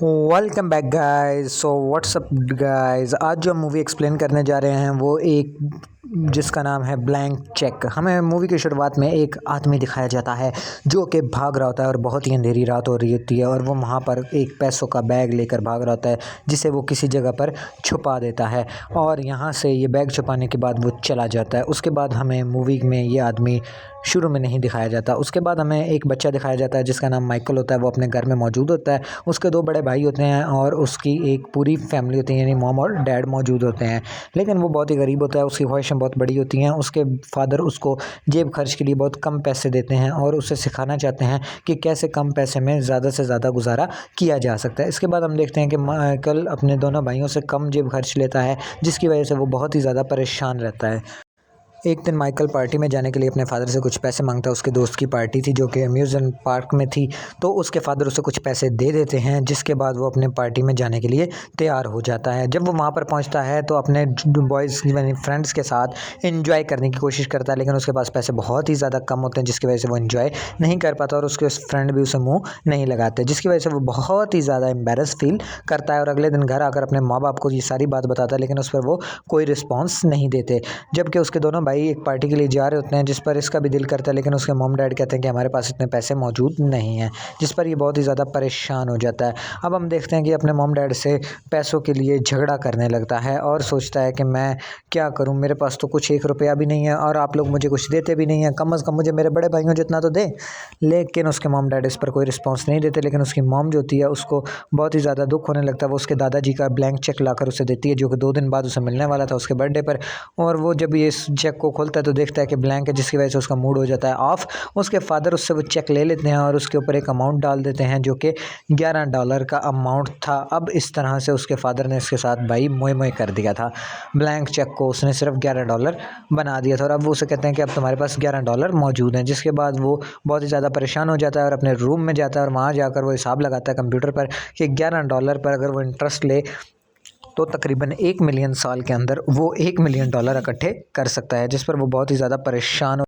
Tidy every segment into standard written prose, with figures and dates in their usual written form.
Welcome back guys. So what's up guys, आज जो movie explain करने जा रहे हैं वो एक जिसका नाम है ब्लैंक चेक। हमें मूवी की शुरुआत में एक आदमी दिखाया जाता है जो कि भाग रहा होता है और बहुत ही अंधेरी रात हो रही होती है और वो वहाँ पर एक पैसों का बैग लेकर भाग रहा होता है जिसे वो किसी जगह पर छुपा देता है और यहाँ से ये बैग छुपाने के बाद वो चला जाता है। उसके बाद हमें मूवी में ये आदमी शुरू में नहीं दिखाया जाता। उसके बाद हमें एक बच्चा दिखाया जाता है जिसका नाम माइकल होता है। वो अपने घर में मौजूद होता है, उसके दो बड़े भाई होते हैं और उसकी एक पूरी फैमिली होती है, यानी मॉम और डैड मौजूद होते हैं। लेकिन वो बहुत ही गरीब होता है, उसकी ख्वाहिशें बहुत बड़ी होती हैं। उसके फादर उसको जेब खर्च के लिए बहुत कम पैसे देते हैं और उसे सिखाना चाहते हैं कि कैसे कम पैसे में ज़्यादा से ज़्यादा गुजारा किया जा सकता है। इसके बाद हम देखते हैं कि माइकल अपने दोनों भाइयों से कम जेब खर्च लेता है जिसकी वजह से वो बहुत ही ज़्यादा परेशान रहता है। एक दिन माइकल पार्टी में जाने के लिए अपने फादर से कुछ पैसे मांगता है। उसके दोस्त की पार्टी थी जो कि अम्यूज़मेंट पार्क में थी, तो उसके फादर उसे कुछ पैसे दे देते हैं जिसके बाद वो अपने पार्टी में जाने के लिए तैयार हो जाता है। जब वो वहाँ पर पहुँचता है तो अपने बॉयज़ यानी फ्रेंड्स के साथ एंजॉय करने की कोशिश करता है, लेकिन उसके पास पैसे बहुत ही ज़्यादा कम होते हैं जिसकी वजह से वो एंजॉय नहीं कर पाता और उसके फ्रेंड भी उसे मुँह नहीं लगाते, जिसकी वजह से वो बहुत ही ज़्यादा एम्बेरस फील करता है और अगले दिन घर आकर अपने माँ बाप को ये सारी बात बताता है, लेकिन उस पर वो कोई रिस्पॉन्स नहीं देते। जबकि उसके दोनों भाई एक पार्टी के लिए जा रहे होते हैं जिस पर इसका भी दिल करता है, लेकिन उसके मॉम डैड कहते हैं कि हमारे पास इतने पैसे मौजूद नहीं हैं, जिस पर ये बहुत ही ज़्यादा परेशान हो जाता है। अब हम देखते हैं कि अपने मॉम डैड से पैसों के लिए झगड़ा करने लगता है और सोचता है कि मैं क्या करूं, मेरे पास तो कुछ 1 रुपया भी नहीं है और आप लोग मुझे कुछ देते भी नहीं हैं, कम से कम मुझे मेरे बड़े भाइयों जितना तो दे। लेकिन उसके मॉम डैड इस पर कोई रिस्पॉन्स नहीं देते, लेकिन उसकी मॉम जो होती है उसको बहुत ही ज़्यादा दुख होने लगता है। वो उसके दादाजी का ब्लैंक चेक लाकर उसे देती है जो कि 2 दिन बाद उसे मिलने वाला था उसके बर्थडे पर। और वो जब ये इस चेक को खोलता है तो देखता है कि ब्लैंक है, जिसकी वजह से उसका मूड हो जाता है ऑफ। उसके फादर उससे वो चेक ले लेते हैं और उसके ऊपर एक अमाउंट डाल देते हैं जो कि $11 का अमाउंट था। अब इस तरह से उसके फादर ने इसके साथ भाई मोए मोए कर दिया था। ब्लैंक चेक को उसने सिर्फ $11 बना दिया था और अब वो उसे कहते हैं कि अब तुम्हारे पास $11 मौजूद हैं, जिसके बाद वो बहुत ही ज़्यादा परेशान हो जाता है और अपने रूम में जाता है और वहाँ जाकर वो हिसाब लगाता है कंप्यूटर पर कि $11 पर अगर वो इंटरेस्ट ले तो तकरीबन 1 मिलियन साल के अंदर वो $1 मिलियन इकट्ठे कर सकता है, जिस पर वो बहुत ही ज़्यादा परेशान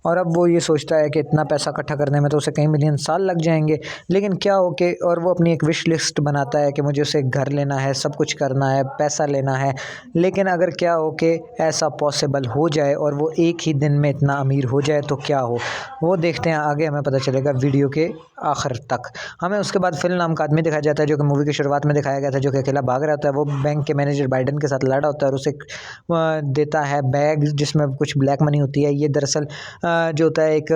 और अब वो ये सोचता है कि इतना पैसा इकट्ठा करने में तो उसे कई मिलियन साल लग जाएंगे। लेकिन क्या हो के और वो अपनी एक विश लिस्ट बनाता है कि मुझे उसे घर लेना है, सब कुछ करना है, पैसा लेना है। लेकिन अगर क्या हो के ऐसा पॉसिबल हो जाए और वो एक ही दिन में इतना अमीर हो जाए तो क्या हो, वो देखते हैं आगे, हमें पता चलेगा वीडियो के आखिर तक। हमें उसके बाद फिल नाम का आदमी दिखाया जाता है जो कि मूवी की शुरुआत में दिखाया गया था, जो कि अकेला भाग रहा होता है। वो बैंक के मैनेजर बाइडन के साथ लड़ा होता है और उसे देता है बैग जिसमें कुछ ब्लैक मनी होती है। ये दरअसल जो होता है एक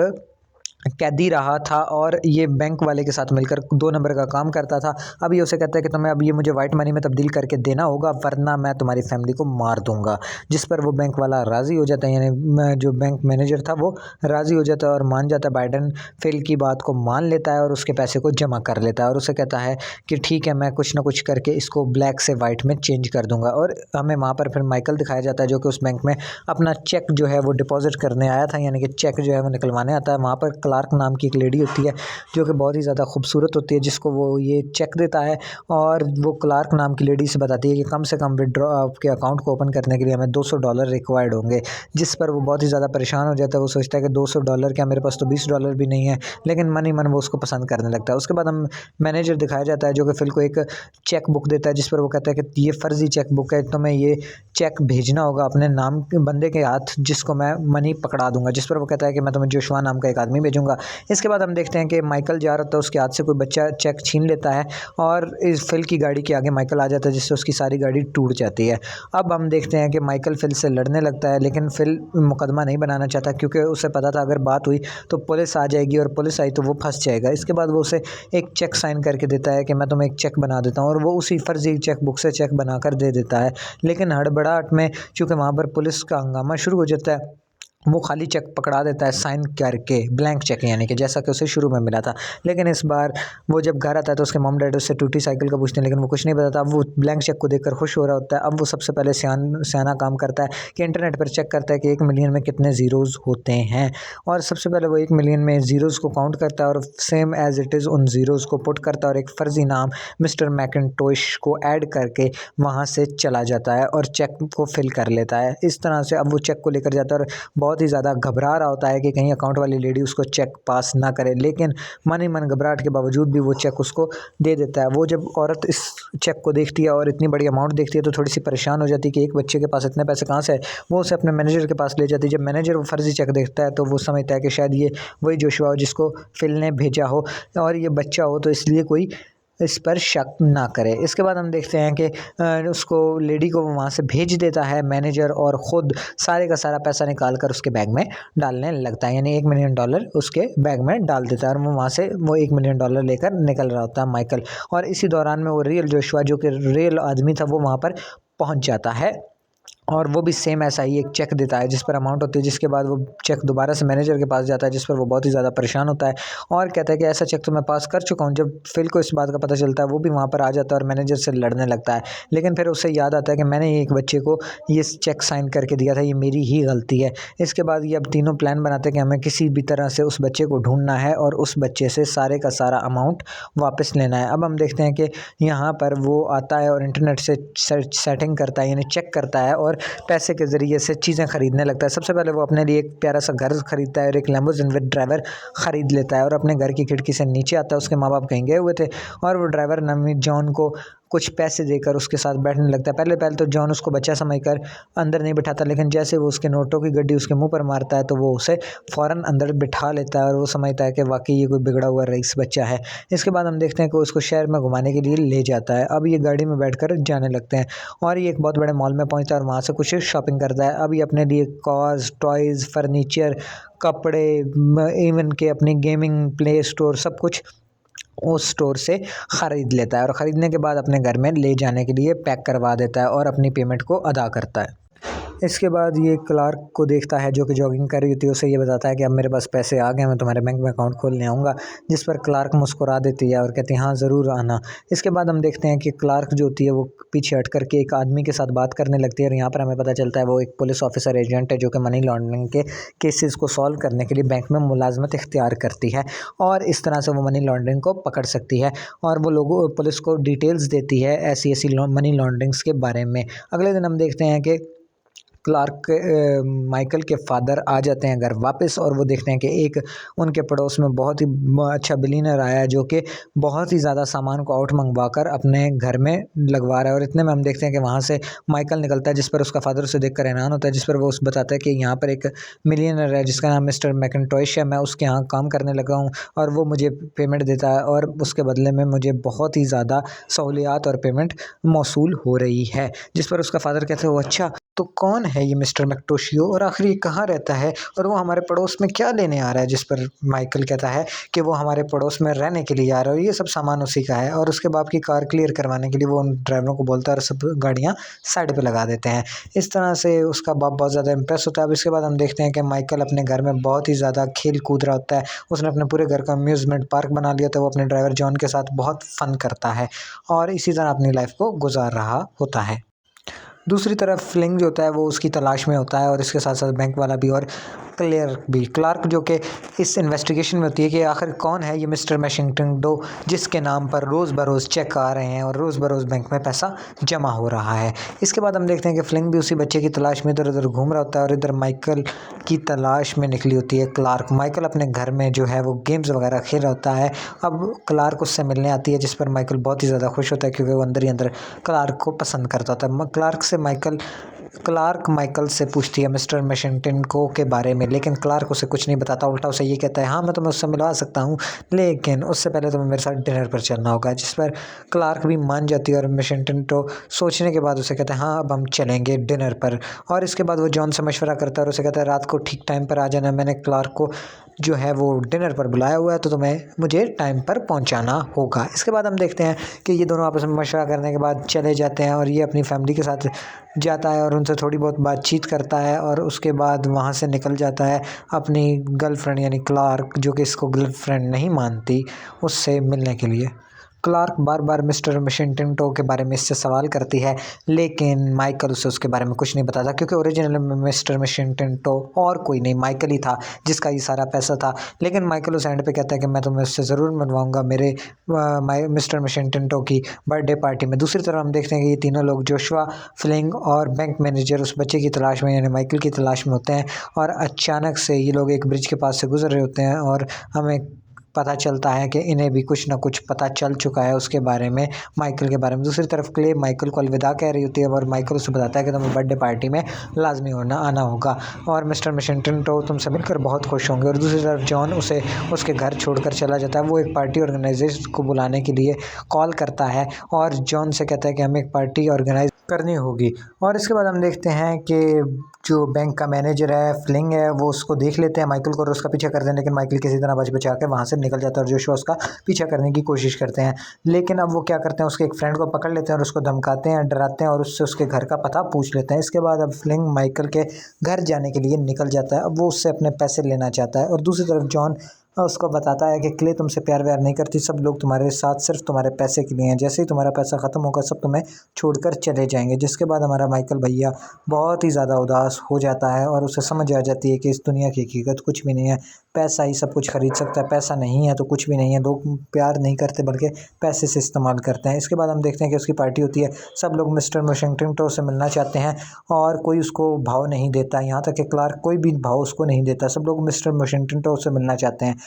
कैदी रहा था और ये बैंक वाले के साथ मिलकर 2 नंबर का काम करता था। अब ये उसे कहता है कि तुम्हें अब ये मुझे वाइट मनी में तब्दील करके देना होगा वरना मैं तुम्हारी फैमिली को मार दूंगा, जिस पर वो बैंक वाला राज़ी हो जाता है, यानी जो बैंक मैनेजर था वो राज़ी हो जाता है और मान जाता है। बाइडन फिल की बात को मान लेता है और उसके पैसे को जमा कर लेता है और उसे कहता है कि ठीक है, मैं कुछ ना कुछ करके इसको ब्लैक से वाइट में चेंज कर दूंगा। और हमें वहाँ पर फिर माइकल दिखाया जाता है जो कि उस बैंक में अपना चेक जो है वो डिपॉजिट करने आया था, यानी कि चेक जो है वो निकलवाने आता है। वहाँ पर क्लार्क नाम की एक लेडी होती है जो कि बहुत ही ज़्यादा खूबसूरत होती है, जिसको वो ये चेक देता है और वो क्लार्क नाम की लेडी से बताती है कि कम से कम विड्रॉ आपके अकाउंट को ओपन करने के लिए हमें $200 रिक्वायर्ड होंगे, जिस पर वो बहुत ही ज़्यादा परेशान हो जाता है। वो सोचता है कि $200 क्या, मेरे पास तो $20 भी नहीं है, लेकिन मन ही मन वो उसको पसंद करने लगता है। उसके बाद हम मैनेजर दिखाया जाता है जो कि फिल को एक चेक बुक देता है जिस पर वो कहता है कि ये फ़र्ज़ी चेक बुक है, तुम्हें ये चेक भेजना होगा अपने नाम के बंदे के हाथ जिसको मैं मनी पकड़ा दूंगा, जिस पर वो कहता है कि मैं तुम्हें जोशुआ नाम का एक आदमी भेजूंगा। इसके बाद हम देखते हैं कि माइकल जा रहा था, उसके हाथ से कोई बच्चा चेक छीन लेता है और इस फिल की गाड़ी के आगे माइकल आ जाता है जिससे उसकी सारी गाड़ी टूट जाती है। अब हम देखते हैं कि माइकल फिल से लड़ने लगता है, लेकिन फिल मुकदमा नहीं बनाना चाहता क्योंकि उसे पता था अगर बात हुई तो पुलिस आ जाएगी और पुलिस आई तो वो फंस जाएगा। इसके बाद वो उसे एक चेक साइन करके देता है कि मैं तुम्हें एक चेक बना देता हूँ और वो उसी फर्जी चेक बुक से चेक बनाकर दे देता है। लेकिन हड़बड़ाहट में चूँकि वहाँ पर पुलिस का हंगामा शुरू हो जाता है, वो खाली चेक पकड़ा देता है साइन करके, ब्लैंक चेक यानी कि जैसा कि उसे शुरू में मिला था। लेकिन इस बार वो जब घर आता है तो उसके मॉम डैड उससे टूटी साइकिल का पूछते हैं, लेकिन वो कुछ नहीं बताता। अब वो ब्लैंक चेक को देखकर खुश हो रहा होता है। अब वो सबसे पहले सियाना काम करता है कि इंटरनेट पर चेक करता है कि 1 मिलियन में कितने ज़ीरोज़ होते हैं और सबसे पहले वो 1 मिलियन में ज़ीरोज़ को काउंट करता है और सेम एज़ इट इज़ उन ज़ीरोज़ को पुट करता है और एक फ़र्ज़ी नाम मिस्टर मैकिन्टोश को ऐड करके वहाँ से चला जाता है और चेक को फिल कर लेता है। इस तरह से अब वो चेक को लेकर जाता है और बहुत बहुत ही ज़्यादा घबरा रहा होता है कि कहीं अकाउंट वाली लेडी उसको चेक पास ना करे, लेकिन मन ही मन घबराहट के बावजूद भी वो चेक उसको दे देता है। वो जब औरत इस चेक को देखती है और इतनी बड़ी अमाउंट देखती है तो थोड़ी सी परेशान हो जाती है कि एक बच्चे के पास इतने पैसे कहाँ से है। वो उसे अपने मैनेजर के पास ले जाती है। जब मैनेजर वो फर्जी चेक देखता है तो वो समझता है कि शायद ये वही जोशुआ हो जिसको फिल ने भेजा हो और ये बच्चा हो, तो इसलिए कोई इस पर शक ना करे। इसके बाद हम देखते हैं कि उसको लेडी को वहाँ से भेज देता है मैनेजर और ख़ुद सारे का सारा पैसा निकाल कर उसके बैग में डालने लगता है, यानी $1 मिलियन उसके बैग में डाल देता है और वो वहाँ से वो $1 मिलियन लेकर निकल रहा होता है माइकल। और इसी दौरान में वो रियल जोशुआ जो कि रियल आदमी था वो वहाँ पर पहुँच जाता है और वो भी सेम ऐसा ही एक चेक देता है जिस पर अमाउंट होती है। जिसके बाद वो चेक दोबारा से मैनेजर के पास जाता है जिस पर वो बहुत ही ज़्यादा परेशान होता है और कहता है कि ऐसा चेक तो मैं पास कर चुका हूँ। जब फिल को इस बात का पता चलता है वो भी वहाँ पर आ जाता है और मैनेजर से लड़ने लगता है, लेकिन फिर उसे याद आता है कि मैंने एक बच्चे को ये चेक साइन करके दिया था, ये मेरी ही गलती है। इसके बाद ये अब तीनों प्लान बनाते हैं कि हमें किसी भी तरह से उस बच्चे को ढूंढना है और उस बच्चे से सारे का सारा अमाउंट वापस लेना है। अब हम देखते हैं कि यहाँ पर वो आता है और इंटरनेट से सेटिंग करता है, यानी चेक करता है और पैसे के ज़रिए से चीज़ें ख़रीदने लगता है। सबसे पहले वो अपने लिए एक प्यारा सा घर ख़रीदता है और एक लैम्बोर्गिनी विद ड्राइवर ख़रीद लेता है और अपने घर की खिड़की से नीचे आता है। उसके माँ बाप कहीं गए हुए थे और वो ड्राइवर नामी जॉन को कुछ पैसे देकर उसके साथ बैठने लगता है। पहले पहले तो जॉन उसको बच्चा समझकर अंदर नहीं बिठाता, लेकिन जैसे वो उसके नोटों की गड्डी उसके मुंह पर मारता है तो वो उसे फ़ौरन अंदर बिठा लेता है और वो समझता है कि वाकई ये कोई बिगड़ा हुआ रईस बच्चा है। इसके बाद हम देखते हैं कि उसको शहर में घुमाने के लिए ले जाता है। अब ये गाड़ी में बैठकर जाने लगते हैं और ये एक बहुत बड़े मॉल में पहुंचता है और वहाँ से कुछ शॉपिंग करता है। अब ये अपने लिए कार्स, टॉयज़, फर्नीचर, कपड़े, इवन के अपनी गेमिंग प्ले स्टोर सब कुछ उस स्टोर से ख़रीद लेता है और ख़रीदने के बाद अपने घर में ले जाने के लिए पैक करवा देता है और अपनी पेमेंट को अदा करता है। इसके बाद ये क्लार्क को देखता है जो कि जॉगिंग कर रही होती है। उसे ये बताता है कि अब मेरे पास पैसे आ गए, मैं तुम्हारे बैंक में अकाउंट खोलने आऊँगा, जिस पर क्लार्क मुस्कुरा देती है और कहती है हाँ ज़रूर आना। इसके बाद हम देखते हैं कि क्लार्क जो होती है वो पीछे हट करके एक आदमी के साथ बात करने लगती है और यहाँ पर हमें पता चलता है वो एक पुलिस ऑफिसर एजेंट है जो कि मनी लॉन्ड्रिंग के केसेस को सॉल्व करने के लिए बैंक में मुलाजमत इख्तियार करती है और इस तरह से वो मनी लॉन्ड्रिंग को पकड़ सकती है और वो लोगों पुलिस को डिटेल्स देती है ऐसी ऐसी मनी लॉन्ड्रिंग्स के बारे में। अगले दिन हम देखते हैं कि क्लार्क माइकल के फादर आ जाते हैं घर वापस और वो देखते हैं कि एक उनके पड़ोस में बहुत ही अच्छा बिलियनर आया है जो कि बहुत ही ज़्यादा सामान को आउट मंगवा कर अपने घर में लगवा रहा है। और इतने में हम देखते हैं कि वहाँ से माइकल निकलता है जिस पर उसका फादर उसे देखकर हैरान होता है, जिस पर वो उस बताता है कि यहाँ पर एक मिलियनर है जिसका नाम मिस्टर मैकिन्टॉश है, मैं उसके यहाँ काम करने लगा हूँ और वो मुझे पेमेंट देता है और उसके बदले में मुझे बहुत ही ज़्यादा सहूलियात और पेमेंट मौसूल हो रही है। जिस पर उसका फादर कहते हैं वो अच्छा तो कौन है ये मिस्टर मैकिन्टॉशियो और आखिर ये कहाँ रहता है और वो हमारे पड़ोस में क्या लेने आ रहा है। जिस पर माइकल कहता है कि वो हमारे पड़ोस में रहने के लिए आ रहा है और ये सब सामान उसी का है और उसके बाप की कार क्लियर करवाने के लिए वो उन ड्राइवरों को बोलता है और सब गाड़ियाँ साइड पे लगा देते हैं। इस तरह से उसका बाप बहुत ज़्यादा इंप्रेस होता है। अब इसके बाद हम देखते हैं कि माइकल अपने घर में बहुत ही ज़्यादा खेल कूद रहा होता है। उसने अपने पूरे घर का अम्यूज़मेंट पार्क बना लिया था। वो अपने ड्राइवर जॉन के साथ बहुत फ़न करता है और इसी तरह अपनी लाइफ को गुजार रहा होता है। दूसरी तरफ फ्लिंग जो होता है वो उसकी तलाश में होता है और इसके साथ साथ बैंक वाला भी और क्लार्क जो कि इस इन्वेस्टिगेशन में होती है कि आखिर कौन है ये मिस्टर मैकिन्टॉश जिसके नाम पर रोज़ बरोज़ चेक आ रहे हैं और रोज़ बरोज़ बैंक में पैसा जमा हो रहा है। इसके बाद हम देखते हैं कि फ्लिंग भी उसी बच्चे की तलाश में इधर उधर घूम रहा होता है और इधर माइकल की तलाश में निकली होती है क्लार्क। माइकल अपने घर में जो है वो गेम्स वगैरह खेल रहा होता है। अब क्लार्क उससे मिलने आती है जिस पर माइकल बहुत ही ज़्यादा खुश होता है क्योंकि वो अंदर ही अंदर क्लार्क को पसंद करता था। क्लार्क माइकल से पूछती है मिस्टर मैकिन्टॉश के बारे में, लेकिन क्लार्क उसे कुछ नहीं बताता। उल्टा उसे ये कहता है हाँ मैं तुम्हें उससे मिलवा सकता हूँ लेकिन उससे पहले तुम्हें मेरे साथ डिनर पर चलना होगा। जिस पर क्लार्क भी मान जाती है और मैकिन्टॉश सोचने के बाद उसे कहता है हाँ अब हम चलेंगे डिनर पर। और इसके बाद वो जॉन से मशवरा करता है और उसे कहता है रात को ठीक टाइम पर आ जाना, मैंने क्लार्क को जो है वो डिनर पर बुलाया हुआ है तो तुम्हें मुझे टाइम पर पहुंचाना होगा। इसके बाद हम देखते हैं कि ये दोनों आपस में मशवरा करने के बाद चले जाते हैं और ये अपनी फैमिली के साथ जाता है और उनसे थोड़ी बहुत बातचीत करता है और उसके बाद वहाँ से निकल जाता है अपनी गर्लफ्रेंड यानी क्लार्क जो कि इसको गर्लफ्रेंड नहीं मानती उससे मिलने के लिए। क्लार्क बार बार मिस्टर मशिंगटन के बारे में इससे सवाल करती है, लेकिन माइकल उसे उसके बारे में कुछ नहीं बताता क्योंकि ओरिजिनल में मिस्टर मशिंगटन और कोई नहीं, माइकल ही था जिसका ये सारा पैसा था। लेकिन माइकल उस एंड पे कहता है कि मैं तुम्हें उससे ज़रूर मिलवाऊंगा मेरे मिस्टर मशिंगटन की बर्थडे पार्टी में। दूसरी तरफ हम देखते हैं कि ये तीनों लोग जोशुआ, फ्लिंग और बैंक मैनेजर उस बच्चे की तलाश में यानी माइकल की तलाश में होते हैं और अचानक से ये लोग एक ब्रिज के पास से गुजर रहे होते हैं और हमें पता चलता है कि इन्हें भी कुछ ना कुछ पता चल चुका है उसके बारे में, माइकल के बारे में। दूसरी तरफ क्ले माइकल को अलविदा कह रही होती है और माइकल उसे बताता है कि तुम्हें बर्थडे पार्टी में लाजमी आना होगा और मिस्टर मशिंगटन तुमसे मिलकर बहुत खुश होंगे। और दूसरी तरफ जॉन उसे उसके घर छोड़कर चला जाता है। वो एक पार्टी ऑर्गेनाइजेशन को बुलाने के लिए कॉल करता है और जॉन से कहता है कि हमें एक पार्टी ऑर्गेनाइज करनी होगी। और इसके बाद हम देखते हैं कि जो बैंक का मैनेजर है फ्लिंग है वो उसको देख लेते हैं माइकल को और उसका पीछा करते हैं, लेकिन माइकल किसी तरह बच बचा के वहाँ से निकल जाता है और जोशुआ उसका पीछा करने की कोशिश करते हैं। लेकिन अब वो क्या करते हैं, उसके एक फ्रेंड को पकड़ लेते हैं और उसको धमकाते हैं, डराते हैं और उससे उसके घर का पता पूछ लेते हैं। इसके बाद अब फ्लिंग माइकल के घर जाने के लिए निकल जाता है। अब वो उससे अपने पैसे लेना चाहता है और दूसरी तरफ जॉन उसको बताता है कि क्ले तुमसे प्यार व्यार नहीं करती, सब लोग तुम्हारे साथ सिर्फ तुम्हारे पैसे के लिए हैं, जैसे ही तुम्हारा पैसा ख़त्म होगा सब तुम्हें छोड़कर चले जाएंगे। जिसके बाद हमारा माइकल भैया बहुत ही ज़्यादा उदास हो जाता है और उसे समझ आ जाती है कि इस दुनिया की हकीकत कुछ भी नहीं है, पैसा ही सब कुछ खरीद सकता है, पैसा नहीं है तो कुछ भी नहीं है। लोग प्यार नहीं करते बल्कि पैसे से इस्तेमाल करते हैं। इसके बाद हम देखते हैं कि उसकी पार्टी होती है, सब लोग मिस्टर मशिंगटन से मिलना चाहते हैं और कोई उसको भाव नहीं देता, यहाँ तक कि क्लार्क कोई भी भाव उसको नहीं देता, सब लोग मिस्टर मशिंगटन से मिलना चाहते हैं।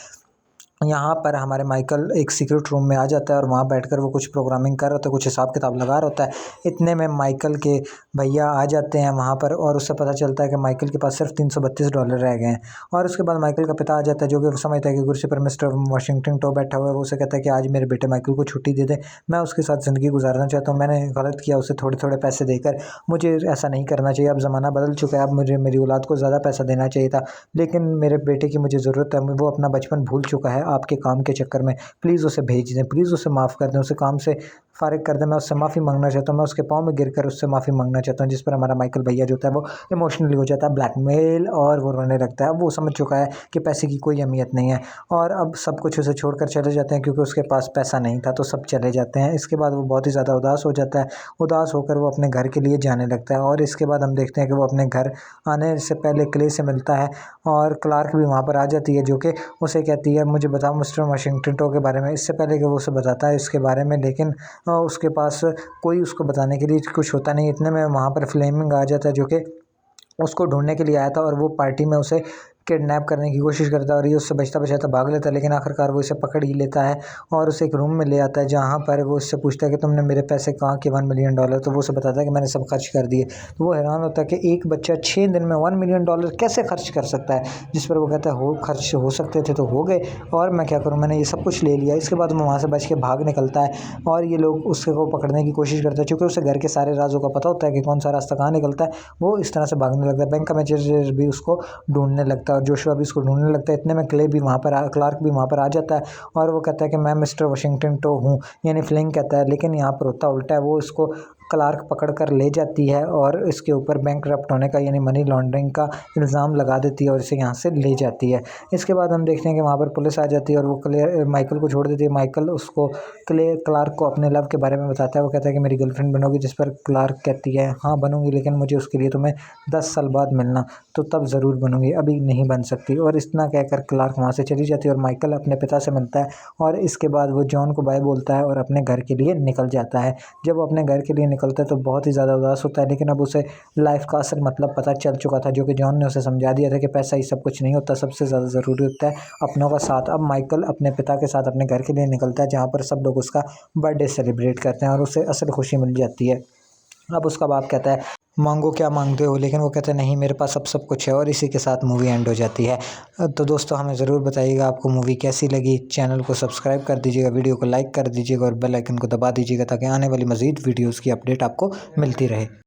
यहाँ पर हमारे माइकल एक सीक्रेट रूम में आ जाता है और वहाँ बैठकर वो कुछ प्रोग्रामिंग कर रहा होता है, कुछ हिसाब किताब लगा रहा होता है। इतने में माइकल के भैया आ जाते हैं वहाँ पर और उससे पता चलता है कि माइकल के पास सिर्फ $332 रह गए हैं। और उसके बाद माइकल का पिता आ जाता है जो कि समझता है कि कुर्सी पर मिस्टर वाशिंगटन बैठा हुआ है। वो उसे कहता है कि आज मेरे बेटे माइकल को छुट्टी दे दे, मैं उसके साथ ज़िंदगी गुजारना चाहता हूँ, मैंने गलत किया उसे थोड़े थोड़े पैसे देकर, मुझे ऐसा नहीं करना चाहिए, अब ज़माना बदल चुका है, अब मुझे मेरी औलाद को ज़्यादा पैसा देना चाहिए था, लेकिन मेरे बेटे की मुझे ज़रूरत है, वो अपना बचपन भूल चुका है आपके काम के चक्कर में, प्लीज़ उसे भेज दें, प्लीज़ उसे माफ़ कर दें, उसे काम से फ़ारिग कर दें, मैं उससे माफ़ी मांगना चाहता हूँ, मैं उसके पाँव में गिरकर उससे माफ़ी मांगना चाहता हूँ। जिस पर हमारा माइकल भैया जो होता है वो इमोशनली हो जाता है, ब्लैकमेल, और वो रोने लगता है। अब वो समझ चुका है कि पैसे की कोई अहमियत नहीं है और अब सब कुछ उसे छोड़कर चले जाते हैं क्योंकि उसके पास पैसा नहीं था, तो सब चले जाते हैं। इसके बाद वो बहुत ही ज़्यादा उदास हो जाता है, उदास होकर वो अपने घर के लिए जाने लगता है। और इसके बाद हम देखते हैं कि वो अपने घर आने से पहले क्ले से मिलता है और क्लार्क भी वहाँ पर आ जाती है जो कि उसे कहती है मुझे बताओ मिस्टर वाशिंगटन के बारे में। इससे पहले कि वो उसे बताता है इसके बारे में, लेकिन उसके पास कोई उसको बताने के लिए कुछ होता नहीं। इतने में वहाँ पर फ्लेमिंग आ जाता है जो कि उसको ढूंढने के लिए आया था और वो पार्टी में उसे किडनैप करने की कोशिश करता है और ये उससे बचता बचाता भाग लेता है, लेकिन आखिरकार वो इसे पकड़ ही लेता है और उसे एक रूम में ले आता है जहाँ पर वो उससे पूछता है कि तुमने मेरे पैसे कहाँ के $1 मिलियन, तो वो उसे बताता है कि मैंने सब खर्च कर दिए। तो वो हैरान होता है कि एक बच्चा 6 दिन में $1 मिलियन कैसे खर्च कर सकता है, जिस पर वो कहता है हो खर्च हो सकते थे तो हो गए और मैं क्या करूँ, मैंने ये सब कुछ ले लिया। इसके बाद वो वहाँ से बच के भाग निकलता है और ये लोग उसके को पकड़ने की कोशिश करते हैं, चूँकि उसे घर के सारे राजों का पता होता है कि कौन सा रास्ता कहाँ निकलता है, वो इस तरह से भागने लगता है। बैंक का मैनेजर भी उसको ढूंढने लगता है और जोशुआ भी उसको ढूंढने लगता है। इतने में क्ले भी वहाँ पर क्लार्क भी वहाँ पर आ जाता है और वो कहता है कि मैं मिस्टर वाशिंगटन हूँ, यानी फ्लिंग कहता है, लेकिन यहाँ पर होता उल्टा है। वो इसको क्लार्क पकड़ कर ले जाती है और इसके ऊपर बैंक करप्ट होने का यानी मनी लॉन्ड्रिंग का इल्ज़ाम लगा देती है और इसे यहाँ से ले जाती है। इसके बाद हम देखते हैं कि वहाँ पर पुलिस आ जाती है और वो माइकल को छोड़ देती है। माइकल उसको क्लार्क को अपने लव के बारे में बताता है। वो कहता है कि मेरी गर्लफ्रेंड बनोगी, जिस पर क्लार्क कहती है हाँ बनूंगी, लेकिन मुझे उसके लिए तुम्हें 10 साल बाद मिलना, तो तब ज़रूर बनूंगी, अभी नहीं बन सकती। और इतना कहकर क्लार्क वहाँ से चली जाती है और माइकल अपने पिता से मिलता है और इसके बाद वो जॉन को बाय बोलता है और अपने घर के लिए निकल जाता है। जब वो अपने घर के लिए निकलता है तो बहुत ही ज़्यादा उदास होता है, लेकिन अब उसे लाइफ का असल मतलब पता चल चुका था, जो कि जॉन ने उसे समझा दिया था कि पैसा ही सब कुछ नहीं होता, सबसे ज़्यादा ज़रूरी होता है अपनों का साथ। अब माइकल अपने पिता के साथ अपने घर के लिए निकलता है जहाँ पर सब लोग उसका बर्थडे सेलिब्रेट करते हैं और उसे असल खुशी मिल जाती है। अब उसका बाप कहता है मांगो क्या मांगते हो, लेकिन वो कहते हैं नहीं मेरे पास अब सब कुछ है, और इसी के साथ मूवी एंड हो जाती है। तो दोस्तों हमें ज़रूर बताइएगा आपको मूवी कैसी लगी, चैनल को सब्सक्राइब कर दीजिएगा, वीडियो को लाइक कर दीजिएगा और बेल आइकन को दबा दीजिएगा ताकि आने वाली मज़ीद वीडियोज़ की अपडेट आपको मिलती रहे।